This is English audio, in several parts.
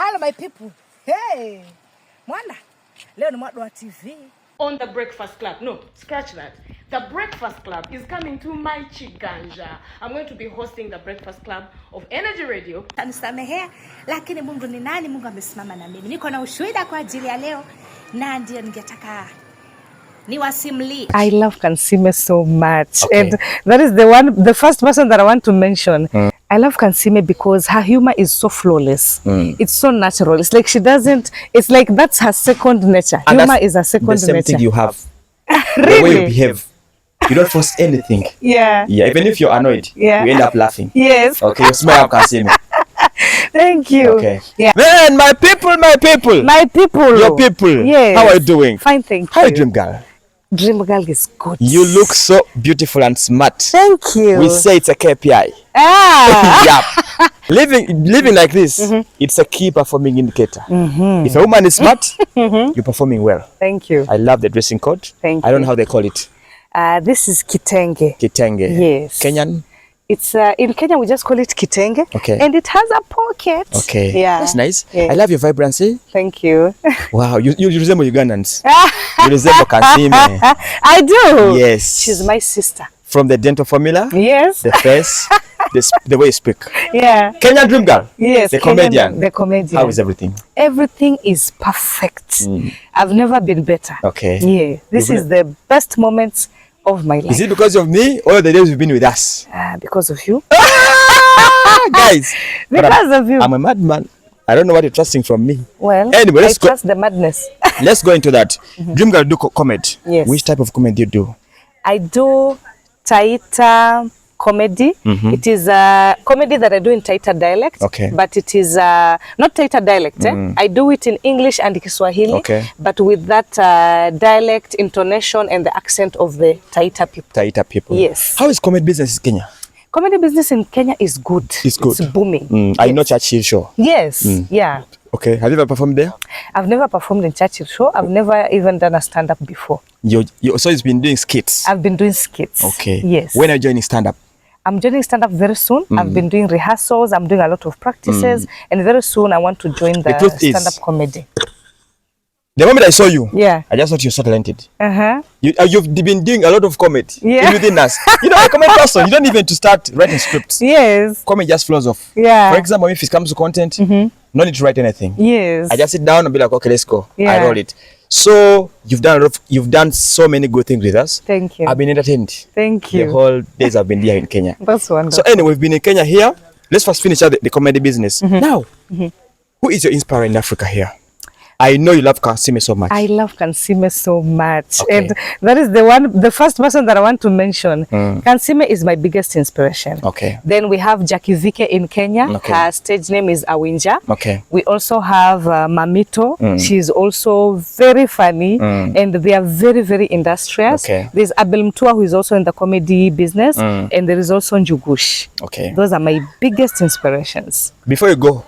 Hello my people. Hey. Mwanda. Leo ni mwadu wa TV. On the Breakfast Club. No, scratch that. The Breakfast Club is coming to my Chiganja. I'm going to be hosting the Breakfast Club of Energy Radio. Tanisamehea, lakini Mungu ni nani? Mungu amesimama na mimi. Niko na ushuhuda kwa ajili ya leo na ndio ningetaka niwasimlie. I love Kansime so much. Okay. And that is the first person that I want to mention. I love Kansime because her humor is so flawless. It's so natural. It's like she doesn't, it's like that's her second nature. And humor is her second nature. The same thing you have. Really? The way you behave. You don't force anything. Yeah. Yeah, even if you're annoyed, you end up laughing. Yes. Okay, you smile, Kansime. Thank you. Okay. Yeah. Man, my people. My people. Your people. Yes. How are you doing? Fine, thank you. Hi, Dream Girl. Dream Girl is good. You look so beautiful and smart. Thank you. We say it's a KPI. Yeah. Living like this, it's a key performing indicator. If a woman is smart, you're performing well. Thank you. I love the dressing code. Thank I don't know how they call it. This is kitenge. Kitenge. Yes. Kenyan? It's in Kenya we just call it kitenge. Okay. And it has a pocket. Okay. Yeah. That's nice. Yeah. I love your vibrancy. Thank you. Wow, you resemble Ugandans. You resemble Kansime. I do. Yes. She's my sister. From the dental formula. Yes. The face. the way you speak. Yeah. Kenyan Dream Girl. Yes. The comedian. The comedian. How is everything? Everything is perfect. I've never been better. Okay. Yeah. This is the best moments of my life. Is it because of me or the days you've been with us? Because of you. Guys. Because of you. I'm a madman. I don't know what you're trusting from me. Well, anyway, I trust the madness. Let's go into that. Dream Girl do comedy. Yes. Which type of comedy do you do? I do Taita comedy. It is a comedy that I do in Taita dialect. Okay. But it is not Taita dialect. I do it in English and Kiswahili. Okay. But with that dialect, intonation, and the accent of the Taita people. Taita people. Yes. How is comedy business in Kenya? Comedy business in Kenya is good. It's good. It's booming. I know Churchill Show. Yes. Yeah. Okay. Have you ever performed there? I've never performed in Churchill Show. I've never even done a stand-up before. So it's been doing skits? I've been doing skits. Okay. Yes. When are you joining stand-up? I'm joining stand-up very soon. I've been doing rehearsals. I'm doing a lot of practices. And very soon I want to join the stand-up comedy. The moment I saw you, I just thought you're so talented. Uh-huh. You've been doing a lot of comedy within us. You know, a comedy person, you don't even to start writing scripts. Yes. Comedy just flows off. Yeah. For example, if it comes to content, no need to write anything. Yes. I just sit down and be like, okay, let's go. Yeah. I roll it. So you've done so many good things with us. Thank you. I've been entertained. Thank you. The whole days I've been here in Kenya. That's wonderful. So anyway, we've been in Kenya here. Let's first finish out the comedy business. Now, who is your inspirer in Africa here? I know you love Kansime so much. I love Kansime so much. Okay. And that is the first person that I want to mention. Kansime is my biggest inspiration. Okay. Then we have Jackie Vike in Kenya. Okay. Her stage name is Awinja. Okay. We also have Mamito. She's also very funny. And they are very, very industrious. Okay. There's Abel Mtua, who is also in the comedy business. And there is also Njugush. Okay. Those are my biggest inspirations. Before you go,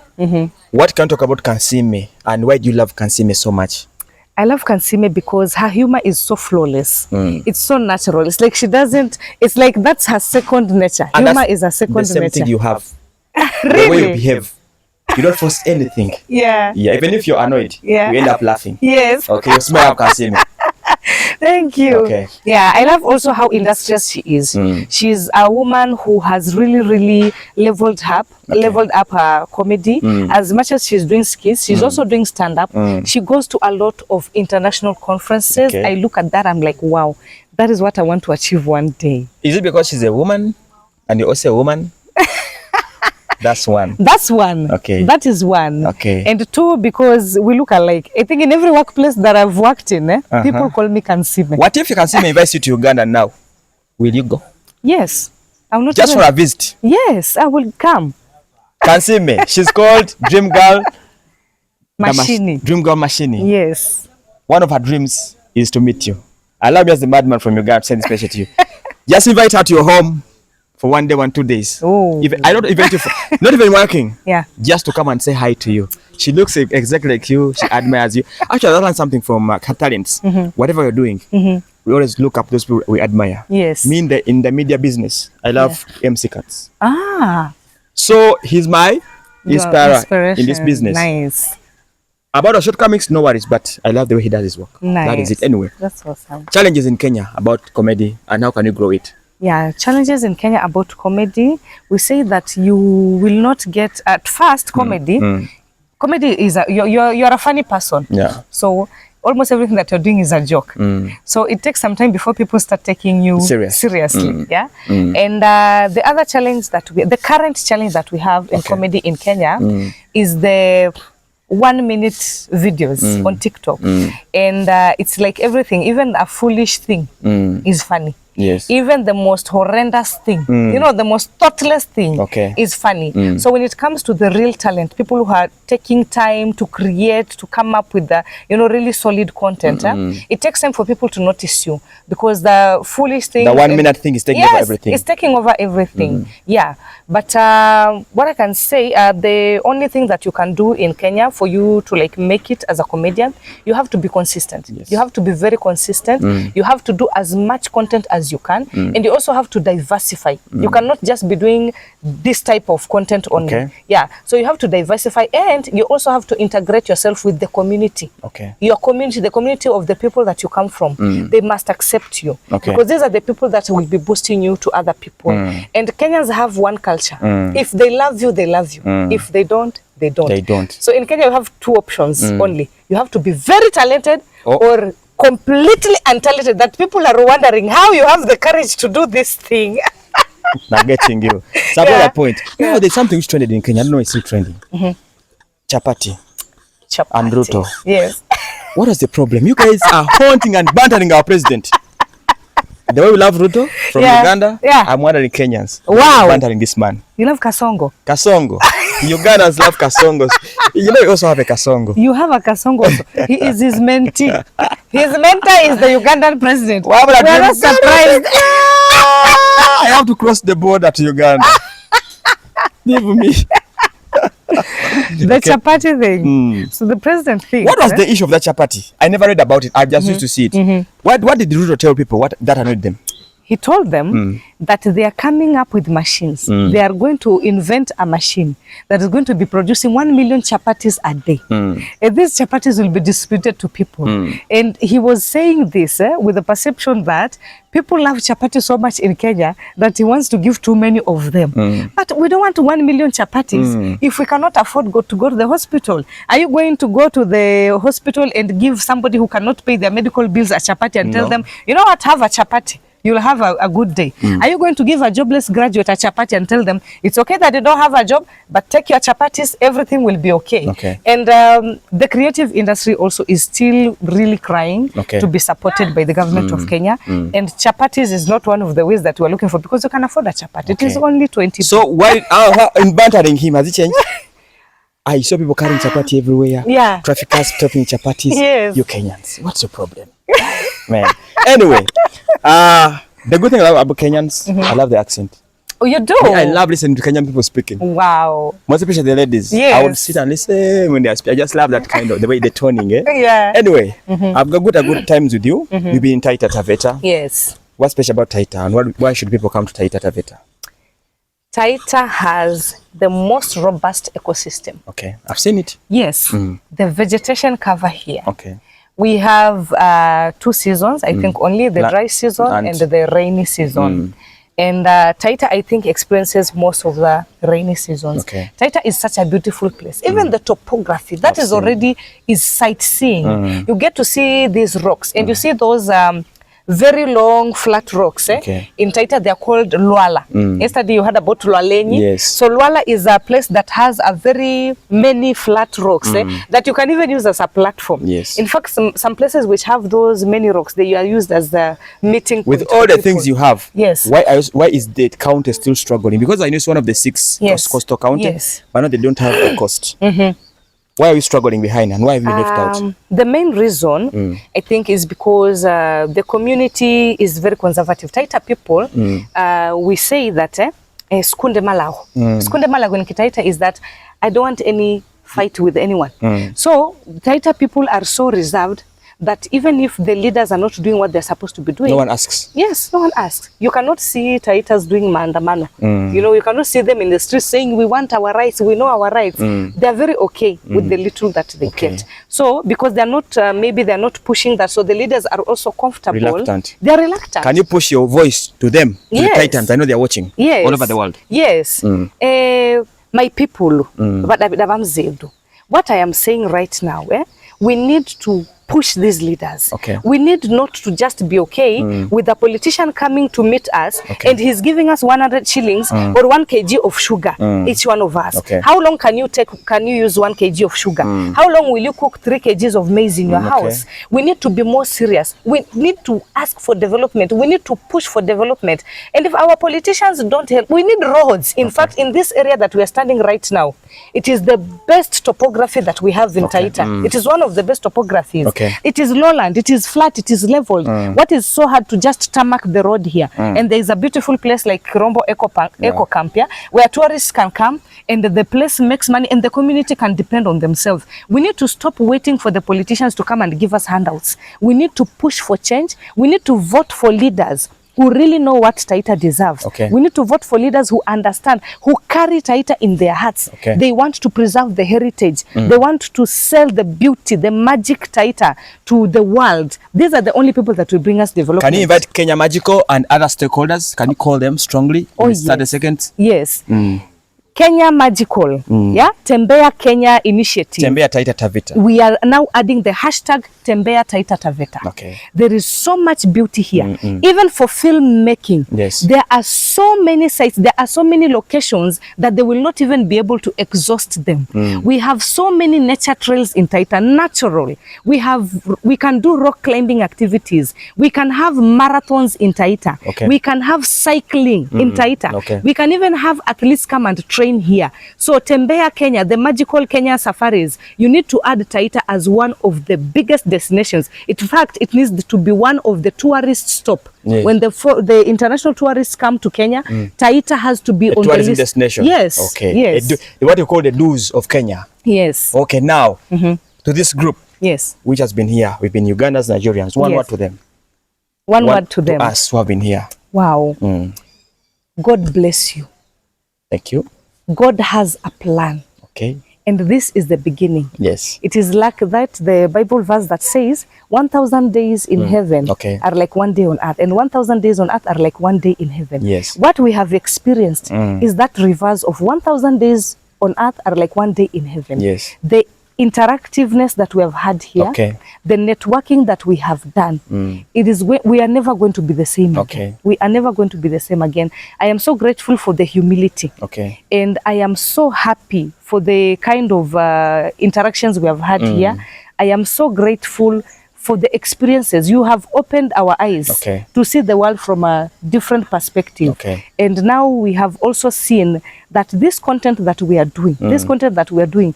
what can you talk about Kansime and why do you love Kansime so much? I love Kansime because her humor is so flawless. It's so natural. It's like she doesn't, it's like that's her second nature. And humor is her second nature. The same thing you have. Really? The way you behave. You don't force anything. Yeah. Yeah, even if you're annoyed, you end up laughing. Yes. Okay, you smile, Kansime. Thank you. Okay. Yeah, I love also how industrious she is. She's a woman who has really leveled up her comedy. As much as she's doing skits, she's also doing stand-up. She goes to a lot of international conferences. Okay. I look at that, I'm like, wow, that is what I want to achieve one day. Is it because she's a woman and you're also a woman? That's one. That's one. Okay. That is one. Okay. And two, because we look alike. I think in every workplace that I've worked in, people call me Kansime. What if Kansime invites you to Uganda now? Will you go? Yes. I'm not Just even... for a visit? Yes, I will come. Kansime. She's called Dream Girl Mashini. Dream Girl Mashini. Yes. One of her dreams is to meet you. Allow me as the madman from Uganda to send this message to you. Just invite her to your home for 1 day, 2 days. Oh. I don't invite you for, not even working. Yeah. Just to come and say hi to you. She looks exactly like you. She admires you. Actually, I learned something from her talents. Whatever you're doing, we always look up those people we admire. Yes. Me in the media business, I love MC Cats. Ah. So he's my inspire in this business. Nice. About the shortcomings, no worries, but I love the way he does his work. Nice. That is it. Anyway, That's awesome. challenges in Kenya about comedy and how can you grow it? Yeah, challenges in Kenya about comedy. We say that you will not get at first comedy. Comedy is you're a funny person. Yeah. So almost everything that you're doing is a joke. So it takes some time before people start taking you seriously. Yeah. And the other challenge the current challenge that we have in comedy in Kenya is the 1 minute videos on TikTok. And it's like everything, even a foolish thing is funny. Yes. Even the most horrendous thing, the most thoughtless thing is funny. So when it comes to the real talent, people who are taking time to create, to come up with the, really solid content, it takes time for people to notice you, because the foolish thing, the 1 minute thing is taking over everything. It's taking over everything. Yeah. But what I can say, the only thing that you can do in Kenya for you to make it as a comedian, you have to be consistent. Yes. You have to be very consistent. You have to do as much content as you can, and you also have to diversify. You cannot just be doing this type of content only. Yeah. So you have to diversify, and you also have to integrate yourself with the community. Your community, the community of the people that you come from, they must accept you, because these are the people that will be boosting you to other people. And Kenyans have one culture. If they love you, they love you. If they don't, they don't. They don't. So in Kenya, you have two options only. You have to be very talented or completely untalented, that people are wondering how you have the courage to do this thing. Not getting you. So that point. Now there's something which trended in Kenya. I don't know it's still trending. Chapati. And Ruto. Yes. What is the problem? You guys are haunting and bantering our president. The way we love Ruto from Uganda, I'm wondering Kenyans. Wow. Bantering this man. You love Kasongo? Kasongo. Ugandans love Kasongos. You also have a Kasongo. You have a Kasongo also. He is his mentee. His mentor is the Ugandan president. Wow, we are not surprised. I have to cross the border to Uganda. Leave me. The chapati thing. So the president thinks. What was the issue of that chapati? I never read about it. I just used to see it. What did Ruto tell people that annoyed them? He told them that they are coming up with machines. They are going to invent a machine that is going to be producing 1 million chapatis a day. And these chapatis will be distributed to people. And he was saying this with the perception that people love chapati so much in Kenya that he wants to give too many of them. But we don't want 1 million chapatis if we cannot afford to go to the hospital. Are you going to go to the hospital and give somebody who cannot pay their medical bills a chapati and tell them, you know what, have a chapati? You'll have a good day. Are you going to give a jobless graduate a chapati and tell them, it's okay that you don't have a job, but take your chapatis, everything will be okay. And the creative industry also is still really crying to be supported by the government of Kenya. And chapatis is not one of the ways that we're looking for, because you can afford a chapati. It is only 20. So why, in bantering him, has it changed? I saw people carrying chapati everywhere. Yeah. Traffickers stopping chapatis. Yes. You Kenyans, what's your problem? Man. Anyway, the good thing about Kenyans, I love the accent. Oh, you do? I love listening to Kenyan people speaking. Wow. Most especially the ladies. Yes. I would sit and listen when they speak. I just love that kind of the way they're toning. Yeah. Anyway, I've got good times with you. You've been in Taita Taveta. Yes. What's special about Taita, and why should people come to Taita Taveta? Taita has the most robust ecosystem. Okay, I've seen it. Yes. The vegetation cover here. Okay. We have 2 seasons, I think only the dry season and the rainy season. And Taita, I think, experiences most of the rainy seasons. Okay. Taita is such a beautiful place. Even the topography, that is already is sightseeing. You get to see these rocks, and you see those very long flat rocks. In Taita, they are called Luala. Yesterday you heard about Lualenyi. Yes. So Luala is a place that has a very many flat rocks that you can even use as a platform. Yes. In fact, some places which have those many rocks, they are used as the meeting point. With all the things you have, yes. Why is the county still struggling? Because I know it's one of the 6 coastal counties, but now they don't have the coast. Why are we struggling behind, and why have we left out? The main reason, I think, is because the community is very conservative. Taita people, we say that skunde malago. Skunde malago in Taita is that I don't want any fight with anyone. So Taita people are so reserved that even if the leaders are not doing what they're supposed to be doing, No one asks. yes, no one asks. You cannot see Taitas doing maandamano. You know, you cannot see them in the streets saying, we want our rights, we know our rights. They're very okay with the little that they get. So, because they're not, maybe they're not pushing that, so the leaders are also comfortable. Reluctant. They're reluctant. Can you push your voice to them, to Yes. the Titans? I know they're watching Yes. all over the world. Yes. My people, what I am saying right now, we need to push these leaders. Okay. We need not to just be okay with a politician coming to meet us and he's giving us 100 shillings or 1 kg of sugar, each one of us. Okay. How long can you use 1 kg of sugar? How long will you cook 3 kgs of maize in your house? We need to be more serious. We need to ask for development. We need to push for development. And if our politicians don't help, we need roads. In fact, in this area that we are standing right now, it is the best topography that we have in Taita. It is one of the best topographies. Okay. It is lowland, it is flat, it is leveled. What is so hard to just tarmac the road here? And there is a beautiful place like Kirombo Eco Camp here, where tourists can come and the place makes money and the community can depend on themselves. We need to stop waiting for the politicians to come and give us handouts. We need to push for change. We need to vote for leaders who really know what Taita deserves. Okay. We need to vote for leaders who understand, who carry Taita in their hearts. Okay. They want to preserve the heritage. They want to sell the beauty, the magic Taita to the world. These are the only people that will bring us development. Can you invite Kenya Magical and other stakeholders? Can you call them strongly? Oh, In 30 yes. seconds. Yes. Kenya Magical, yeah, Tembea Kenya initiative. Tembea Taita Taveta. We are now adding the hashtag Tembea Taita Taveta. Okay. There is so much beauty here. Even for filmmaking, Yes. there are so many sites, there are so many locations that they will not even be able to exhaust them. We have so many nature trails in Taita, natural. We can do rock climbing activities. We can have marathons in Taita. Okay. We can have cycling in Taita. Okay. We can even have athletes come and train here. So Tembea Kenya, the magical Kenya safaris, you need to add Taita as one of the biggest destinations. In fact, it needs to be one of the tourist stop. Yes. When the international tourists come to Kenya, Taita has to be on the Tourism list. destination. Yes. Okay. Yes. What you call the do's of Kenya. Yes. Okay, now to this group Yes. which has been here. We've been Ugandans, Nigerians. One Yes. word to them. One word to them. To us who have been here. Wow. God bless you. Thank you. God has a plan. Okay. And this is the beginning. Yes. It is like that, the Bible verse that says 1,000 days in heaven Okay. are like 1 day on earth, and 1,000 days on earth are like 1 day in heaven. Yes. What we have experienced is that reverse of 1,000 days on earth are like 1 day in heaven. Yes. The interactiveness that we have had here, Okay. the networking that we have done, it is we are never going to be the same Okay. again. We are never going to be the same again. I am so grateful for the humility. Okay. And I am so happy for the kind of interactions we have had here. I am so grateful for the experiences. You have opened our eyes Okay. to see the world from a different perspective. Okay. And now we have also seen that this content that we are doing,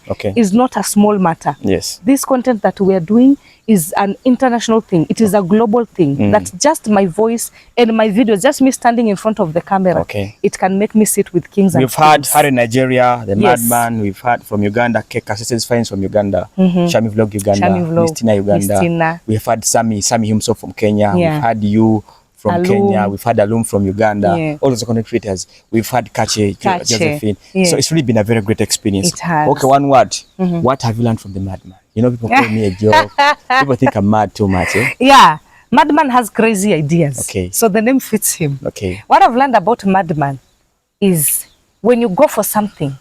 Okay. is not a small matter. Yes. This content that we are doing is an international thing. It is a global thing. That just my voice and my videos, just me standing in front of the camera, Okay. it can make me sit with kings and We've had queens. Harry Nigeria, the Yes. Madman. We've had from Uganda, Keka Assistance Finds from Uganda, Shami Vlog Uganda, Shami Vlog, Mistina Uganda. Mistina. We've had Sammy himself from Kenya. Yeah. We've had you from Alum. Kenya. We've had Alum from Uganda. Yeah. All those content creators. We've had Kache, Kache. Josephine. Yeah. So it's really been a very great experience. It has. Okay, one word. What have you learned from the Madman? You know, people call me a joke. People think I'm mad too much. Eh? Yeah, Madman has crazy ideas. Okay. So the name fits him. Okay. What I've learned about Madman is when you go for something,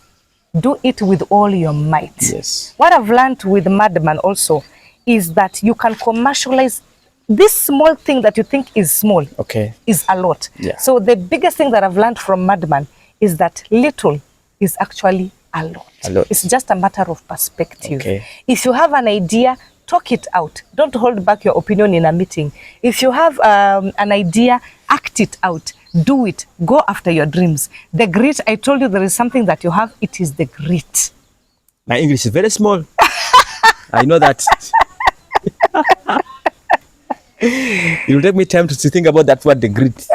do it with all your might. Yes. What I've learned with Madman also is that you can commercialize this small thing that you think is small Okay. is a lot. Yeah. So the biggest thing that I've learned from Madman is that little is actually a lot. A lot. It's just a matter of perspective. Okay. If you have an idea, talk it out. Don't hold back your opinion in a meeting. If you have an idea, act it out. Do it. Go after your dreams. The grit, I told you there is something that you have. It is the grit. My English is very small. I know that. It will take me time to think about that word, the grit.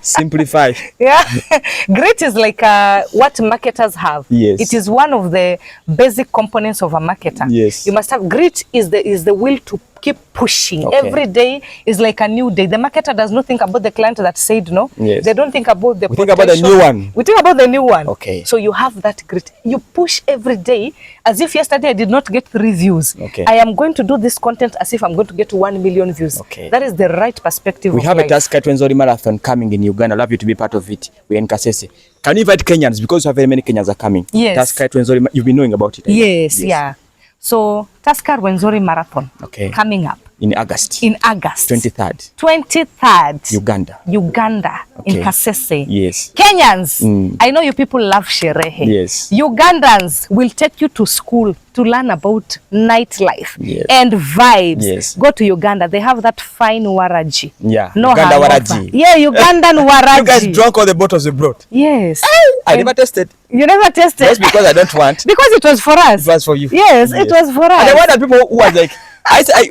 Simplify. Yeah. Grit is like what marketers have. Yes. It is one of the basic components of a marketer. Yes. You must have grit is the will to keep pushing. Okay. Every day is like a new day. The marketer does not think about the client that said no. Yes. They don't think about the We think about the new one. We think about the new one. Okay. So you have that grit. You push every day as if yesterday I did not get 3 views. Okay. I am going to do this content as if I'm going to get 1 million views. Okay. That is the right perspective We of have life. a Tusker Rwenzori Marathon coming in Uganda. I'd love you to be part of it. We're in Kasese. Can you invite Kenyans? Because very many Kenyans are coming. Yes. Tusker Rwenzori, you've been knowing about it. Yes, yeah. So Tusker Rwenzori Marathon coming up In August. in August 23rd. 23rd. Uganda. In Okay. Kasese. Yes. Kenyans, I know you people love sherehe. Yes. Ugandans will take you to school to learn about nightlife Yes. and vibes. Yes. Go to Uganda. They have that fine waraji. Yeah. No Uganda hangover. waraji. Yeah, Ugandan waraji. You guys drank all the bottles you brought. Yes. I never tasted. You never tasted? Just because I don't want. Because it was for us. It was for you. Yes, it was for us. And I wonder people who was like,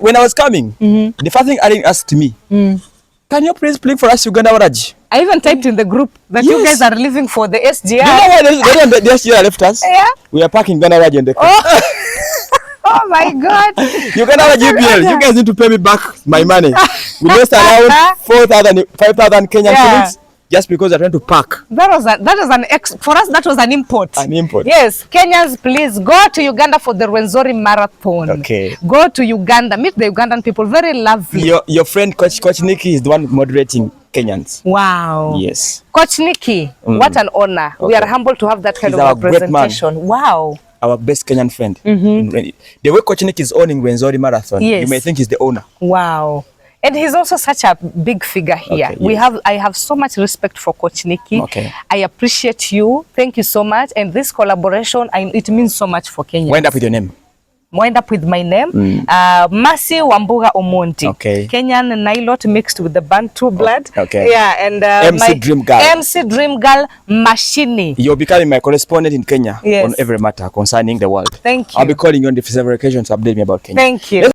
when I was coming, the first thing Aline asked me, can you please play for us Uganda waraji? I even typed in the group that you Yes. guys are leaving for the SGR. You know why they just left us? Yeah. We are parking Uganda waraji in the car. Oh my God. Uganda waraji BL, you guys need to pay me back my money. We lost around 5,000 Kenyan shillings just because they're trying to park. That was for us that was an import. An import. Yes, Kenyans, please go to Uganda for the Rwenzori Marathon. Okay. Go to Uganda, meet the Ugandan people, very lovely. Your friend Coach Nikki is the one moderating Kenyans. Wow. Yes. Coach Nikki, what an honor. We Okay. are humbled to have that kind He's of our great man. representation. Wow. Our best Kenyan friend. The way Coach Nikki is owning Rwenzori Marathon, Yes. you may think he's the owner. Wow. And he's also such a big figure here. Okay, yes. I have so much respect for Coach Nikki. Okay. I appreciate you. Thank you so much. And this collaboration, it means so much for Kenya. Wind up with your name. Wind up with my name, Mercy Wambuga Omonti. Okay. Kenyan Nilot mixed with the Bantu blood. Okay. Yeah, and MC Dream Girl. MC Dream Girl Machine. You're becoming my correspondent in Kenya Yes. on every matter concerning the world. Thank you. I'll be calling you on several occasions to update me about Kenya. Thank you.